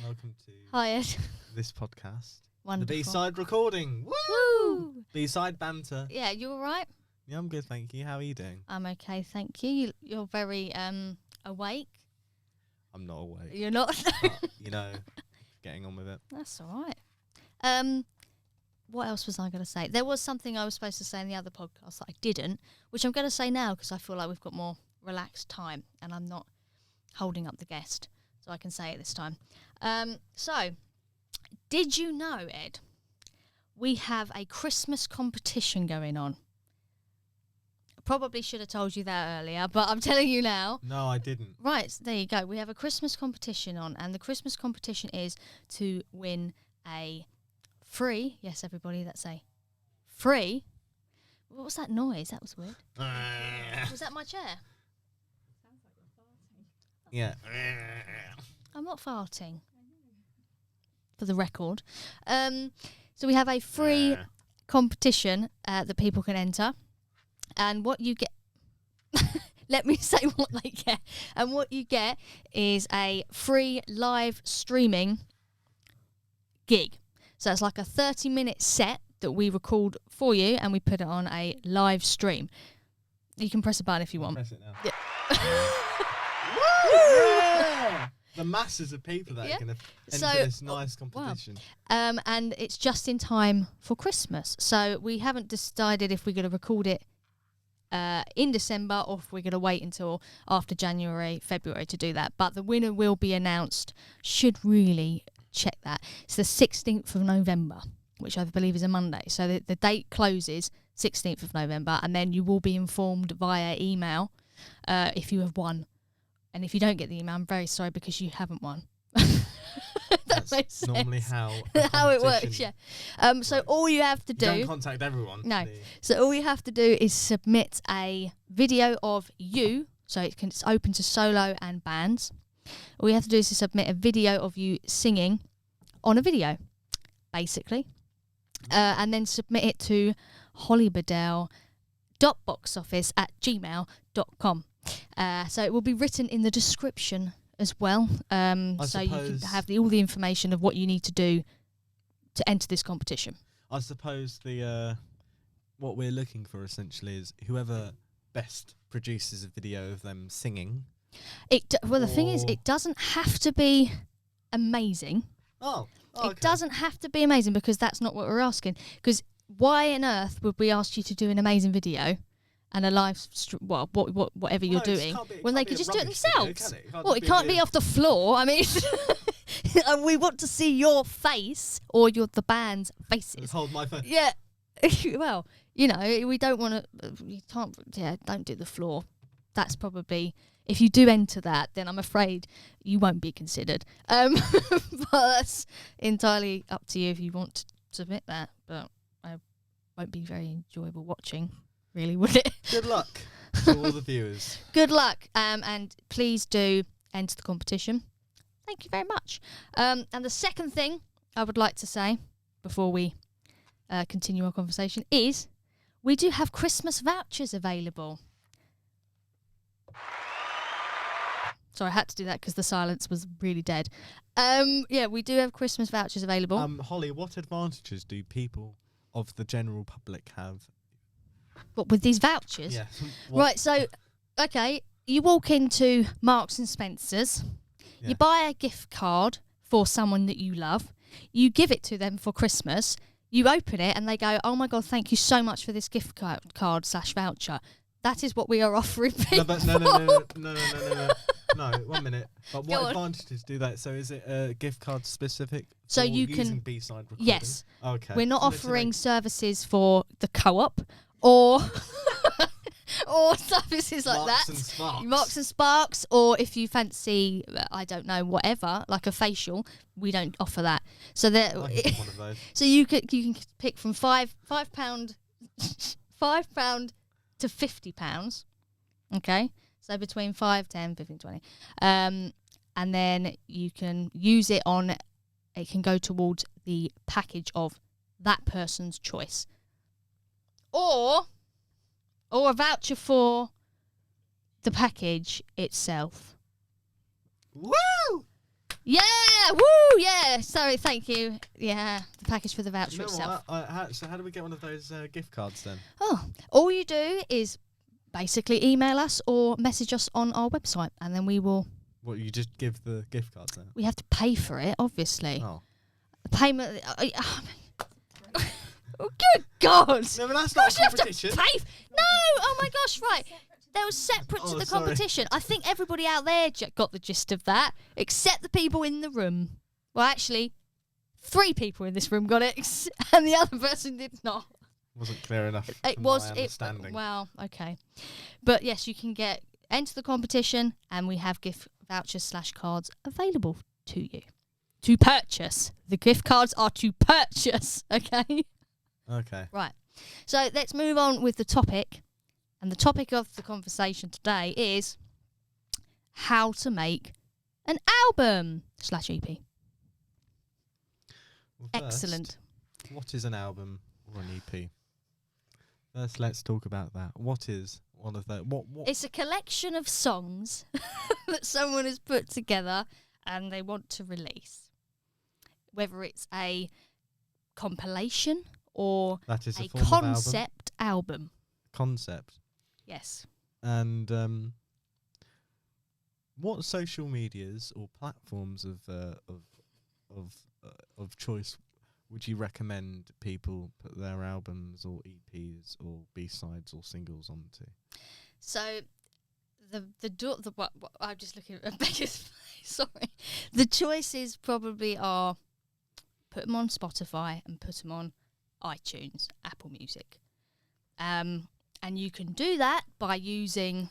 Welcome to Hi, Ed. this podcast. Wonderful. The B Side recording. Woo! Woo! B Side Banter. Yeah, you all right? Yeah, I'm good, thank you. How are you doing? I'm okay, thank you. You're very awake. I'm not awake. You're not? But, getting on with it. That's all right. What else was I going to say? There was something I was supposed to say in the other podcast that I didn't, which I'm going to say now because I feel like we've got more relaxed time and I'm not holding up the guest, so I can say it this time. So, did you know, Ed, we have a Christmas competition going on? Probably should have told you that earlier, but I'm telling you now. No, I didn't. Right, so there you go. We have a Christmas competition on, and the Christmas competition is to win a free, yes, everybody, that's a free. What was that noise? That was weird. Was that my chair? Sounds like you're farting. Yeah. I'm not farting. For the record. So we have a free competition that people can enter. And what you get... Let me say what they get. And what you get is a free live streaming gig. So it's like a 30-minute set that we record for you and we put it on a live stream. You can press a button if you want. Press it now. Yeah. Yeah! The masses of people that are going to enter this nice competition. Wow. And it's just in time for Christmas. So we haven't decided if we're going to record it in December or if we're going to wait until after January, February to do that. But the winner will be announced. Should really check that. It's the 16th of November, which I believe is a Monday. So the date closes 16th of November, and then you will be informed via email if you have won. And if you don't get the email, I'm very sorry because you haven't won. That's makes sense. normally how it works, yeah. So works. all you have to do... You don't contact everyone. No. So all you have to do is submit a video of you. So it's open to solo and bands. All you have to do is to submit a video of you singing on a video, basically. And then submit it to holliebeadell.boxoffice@gmail.com. So it will be written in the description as well. So you can have all the information of what you need to do to enter this competition. I suppose what we're looking for essentially is whoever best produces a video of them singing. The thing is, it doesn't have to be amazing. Okay. It doesn't have to be amazing because that's not what we're asking. Because why on earth would we ask you to do an amazing video and a live whatever you're doing when they could just do it themselves? It can't be off the floor. I mean, and we want to see your face or the band's faces. Hold my phone. Yeah. Well, we don't want to. You can't. Yeah, don't do the floor. That's probably. If you do enter that, then I'm afraid you won't be considered. But that's entirely up to you if you want to submit that. But I won't be very enjoyable watching, really, would it? Good luck to all the viewers. Good luck. And please do enter the competition. Thank you very much. And the second thing I would like to say before we continue our conversation is we do have Christmas vouchers available. Sorry, I had to do that because the silence was really dead. Yeah, we do have Christmas vouchers available. Holly, what advantages do people of the general public have? What, with these vouchers? Yeah. Right, so, okay, you walk into Marks and Spencer's, you buy a gift card for someone that you love, you give it to them for Christmas, you open it and they go, oh my God, thank you so much for this gift card/voucher. That is what we are offering people. No, 1 minute. But what advantages do that? So is it gift card specific? So you using can B Side recording? Yes. Okay. We're not offering services for the co-op or or services like Marks that. And Sparks. Marks and Sparks, or if you fancy, I don't know, whatever, like a facial, we don't offer that. So that I can get one of those. So you can pick from £5 to £50. Okay. So between 5, 10, 15, 20. And then you can use it on, it can go towards the package of that person's choice. Or a voucher for the package itself. Woo! Yeah! Yeah, woo, yeah. Sorry, thank you. Yeah, the package for the voucher You know itself. so how do we get one of those gift cards then? Oh, all you do is basically email us or message us on our website, and then we will. What, you just give the gift cards out? We have to pay for it, obviously. Oh. The payment. Oh, good God! No, but that's not a You have to competition. pay. No! Oh my gosh! Right, that was separate to Oh, the sorry. competition. I think everybody out there got the gist of that, except the people in the room. Well, actually, 3 people in this room got it, and the other person did not. Wasn't clear enough. It for was my it. understanding. Well, okay, but yes, you can enter the competition, and we have gift vouchers / cards available to you to purchase. The gift cards are to purchase. Okay. Okay. Right. So let's move on with the topic. And the topic of the conversation today is how to make an album / EP. Well, first, Excellent. What is an album or an EP? First, let's talk about that. What is one of the what? It's a collection of songs that someone has put together and they want to release. Whether it's a compilation or That is a form of album. concept album. Concept. Yes. And what social medias or platforms of choice would you recommend people put their albums or EPs or B-sides or singles onto? So what I'm just looking at Becca's face. Sorry. The choices probably are put them on Spotify and put them on iTunes, Apple Music. And you can do that by using,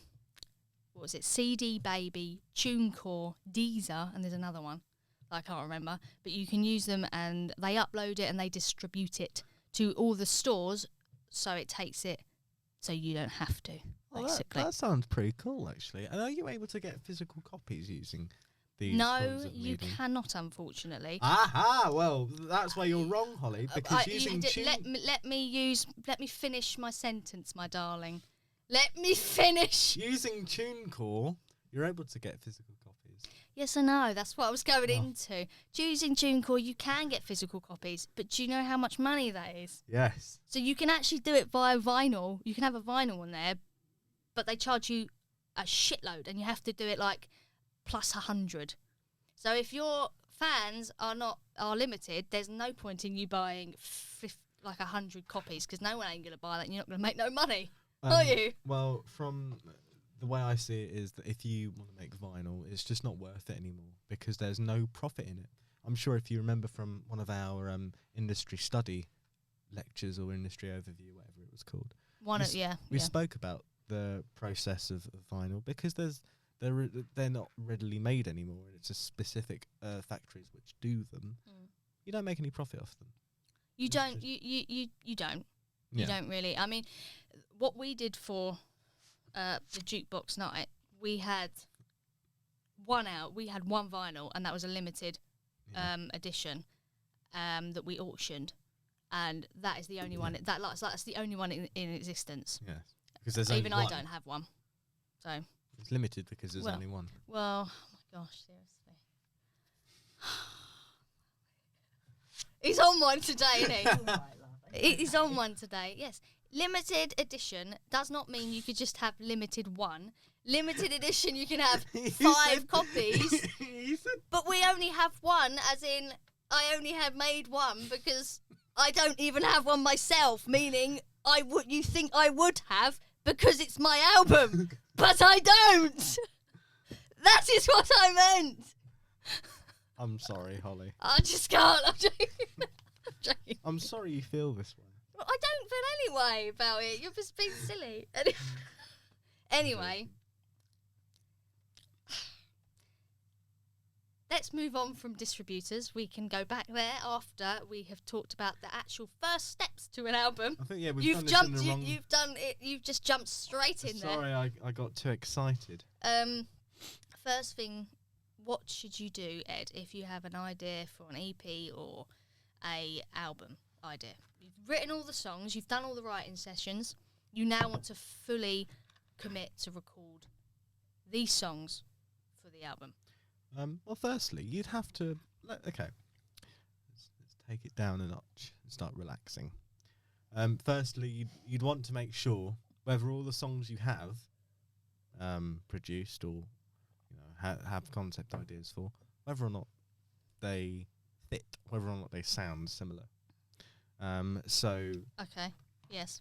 what was it, CD Baby, TuneCore, Deezer, and there's another one that I can't remember. But you can use them and they upload it and they distribute it to all the stores, so it takes it so you don't have to, basically. That sounds pretty cool, actually. And are you able to get physical copies using these No, forms of you medium? cannot, unfortunately. Aha! Well, that's where you're wrong, Holly, because You using did- let me finish my sentence, my darling. Let me finish. using TuneCore, you're able to get physical copies. Yes, I know. That's what I was going Oh. into. Using TuneCore, you can get physical copies, but do you know how much money that is? Yes. So you can actually do it via vinyl. You can have a vinyl on there, but they charge you a shitload, and you have to do it like plus 100. So if your fans are limited, there's no point in you buying like 100 copies, because no one ain't gonna buy that, and you're not gonna make no money, are you? Well, from the way I see it is that if you want to make vinyl, it's just not worth it anymore because there's no profit in it. I'm sure if you remember from one of our industry study lectures or industry overview, whatever it was called, we spoke about the process of vinyl because they're not readily made anymore, and it's just specific factories which do them. You don't make any profit off them. You don't. You don't. You don't really. I mean, what we did for the jukebox night, we had one out. We had one vinyl, and that was a limited edition that we auctioned, and that is the only one. That's the only one in existence. Yeah, because there's Even only I one. don't have one, so It's limited because there's only one. well. Oh my gosh, seriously. He's on one today, isn't he? He's on one today, yes. Limited edition does not mean you could just have limited one. Limited edition, you can have 5 copies, but we only have one, as in I only have made one because I don't even have one myself, meaning you think I would have because it's my album, but I don't. That is what I meant. I'm sorry, Holly. I just can't. I'm joking. I'm sorry you feel this way. Well, I don't feel any way about it. You're just being silly. Anyway. Let's move on from distributors. We can go back there after we have talked about the actual first steps to an album. I think we've You've done this jumped. in the wrong. You've done it. You've just jumped straight in there. Sorry, I got too excited. First thing, what should you do, Ed, if you have an idea for an EP or a album idea? You've written all the songs. You've done all the writing sessions. You now want to fully commit to record these songs for the album. Well, firstly, you'd have to Okay. Let's take it down a notch and start relaxing. Firstly, you'd want to make sure whether all the songs you have produced or have concept ideas for, whether or not they fit, whether or not they sound similar. So Okay. Yes.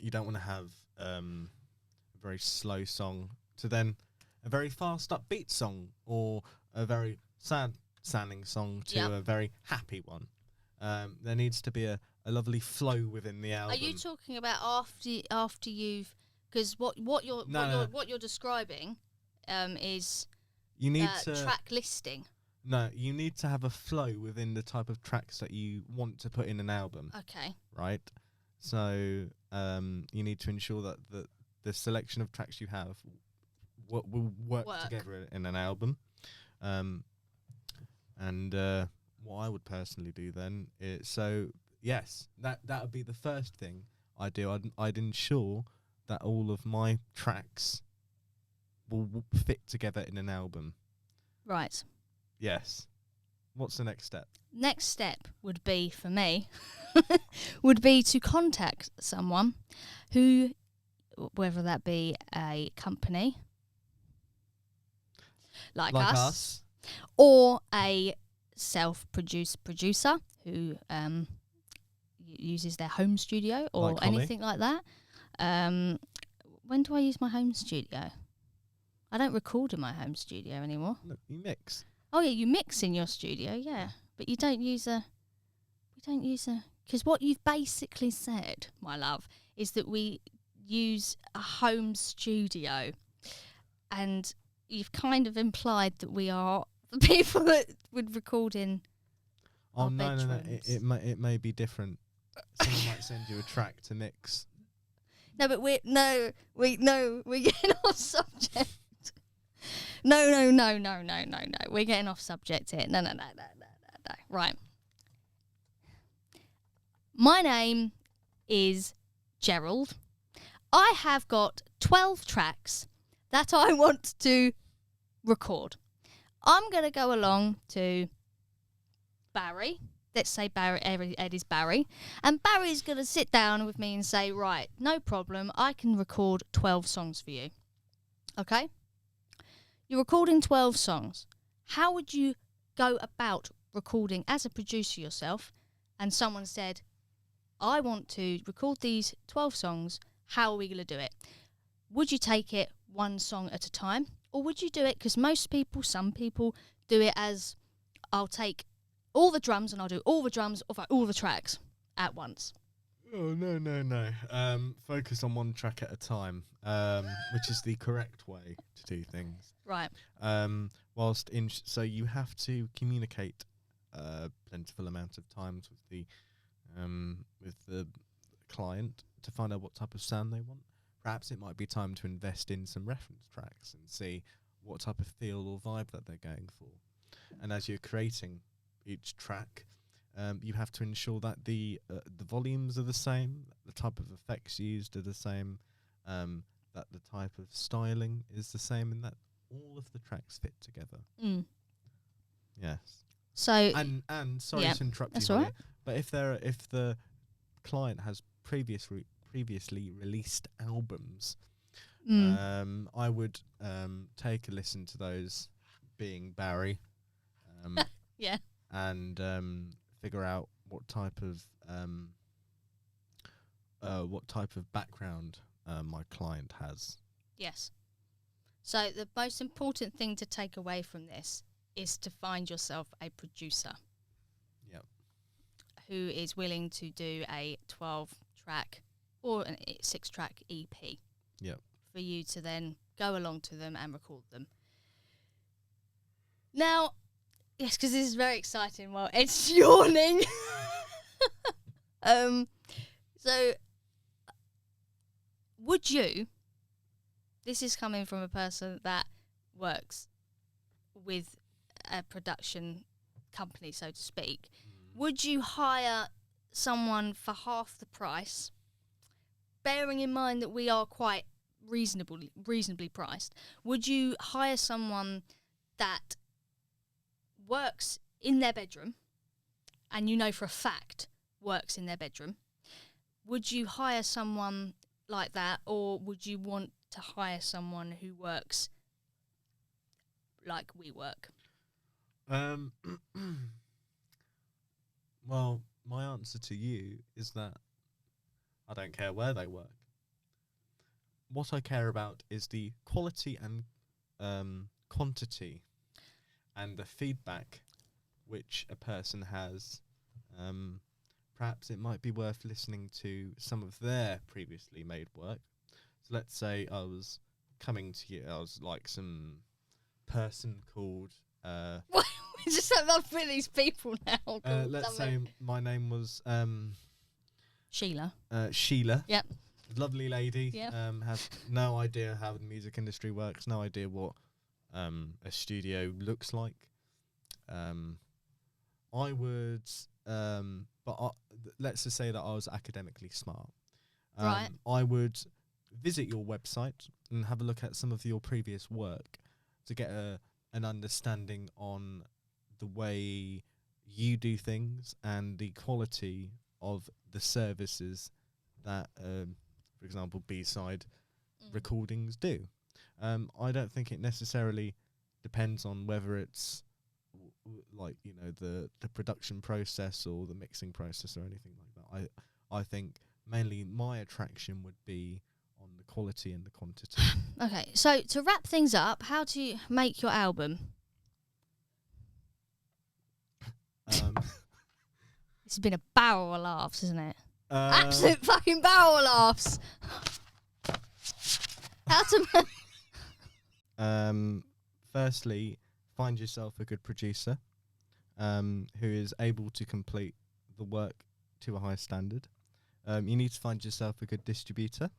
you don't want to have a very slow song to then a very fast upbeat song, or a very sad sounding song to a very happy one. There needs to be a lovely flow within the album. Are you talking about after you've? Because what you're describing is you need to track listing. No, you need to have a flow within the type of tracks that you want to put in an album. Okay. Right? So you need to ensure that the selection of tracks you have will work together in an album. And what I would personally do then is, so yes, that would be the first thing I do. I'd ensure that all of my tracks will fit together in an album. Right. Yes. What's the next step? Next step would be, for me, would be to contact someone who, whether that be a company like us, or a self-produced producer who uses their home studio or like Holly? anything like that. When do I use my home studio? I don't record in my home studio anymore. No, you mix. Oh yeah, you mix in your studio, yeah, but you don't use a. Because what you've basically said, my love, is that we use a home studio, and you've kind of implied that we are the people that would record in. Oh our no. bedrooms. It may be different. Someone might send you a track to mix. No, but we're getting off subject. No. We're getting off subject here. No. Right. My name is Gerald. I have got 12 tracks that I want to record. I'm going to go along to Barry. Let's say Ed is Barry. And Barry's going to sit down with me and say, right, no problem, I can record 12 songs for you. Okay? You're recording 12 songs. How would you go about recording as a producer yourself, and someone said, I want to record these 12 songs, how are we going to do it? Would you take it one song at a time? Or would you do it, because some people do it as, I'll take all the drums and I'll do all the drums of all the tracks at once. Oh, no. Focus on one track at a time, which is the correct way to do things. Right. So you have to communicate plentiful amount of times with the client to find out what type of sound they want. Perhaps it might be time to invest in some reference tracks and see what type of feel or vibe that they're going for. And as you're creating each track, you have to ensure that the volumes are the same, the type of effects used are the same, that the type of styling is the same, and that all of the tracks fit together. Mm. Yes. So and sorry to interrupt that's you, all Holly, but if the client has previously released albums, I would take a listen to those, being Barry, yeah, and figure out what type of background my client has. yes. So the most important thing to take away from this is to find yourself a producer. Yep. Who is willing to do a 12-track or a 6-track EP. Yep. For you to then go along to them and record them. Now, yes, because this is very exciting. Well, it's yawning. So, would you? This is coming from a person that works with a production company, so to speak. Would you hire someone for half the price, bearing in mind that we are quite reasonably priced? Would you hire someone that works in their bedroom, and you know for a fact works in their bedroom, would you hire someone like that, or would you want to hire someone who works like we work? Well, my answer to you is that I don't care where they work. What I care about is the quality and quantity and the feedback which a person has. Perhaps it might be worth listening to some of their previously made work. So let's say I was coming to you, I was like some person called... We just don't love for these people now. let's say my name was... Sheila. Sheila. Yep. Lovely lady. Yep. Has no idea how the music industry works, no idea what a studio looks like. I would... let's just say that I was academically smart. Right. I would visit your website and have a look at some of your previous work to get an understanding on the way you do things and the quality of the services that, for example, B Side recordings do. I don't think it necessarily depends on whether it's like, you know, the production process or the mixing process or anything like that. I think mainly my attraction would be on the quality and the quantity. Okay, so to wrap things up, how do you make your album? This has been a barrel of laughs, isn't it? Absolute fucking barrel of laughs. How to... Firstly, find yourself a good producer who is able to complete the work to a high standard. You need to find yourself a good distributor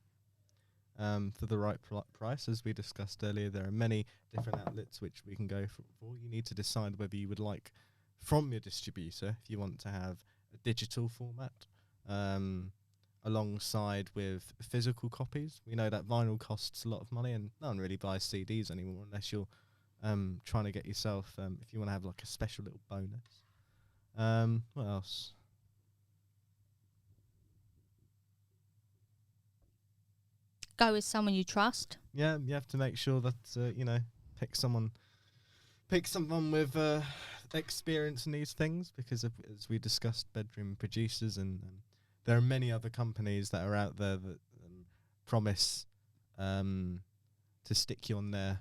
for the right price. As we discussed earlier, there are many different outlets which we can go for. You need to decide whether you would like from your distributor, if you want to have a digital format alongside with physical copies. We know that vinyl costs a lot of money and no one really buys CDs anymore unless you're trying to get yourself, if you want to have like a special little bonus. What else? Go with someone you trust. Yeah, you have to make sure that, you know, pick someone with experience in these things, because as we discussed, bedroom producers, and there are many other companies that are out there that promise to stick you on their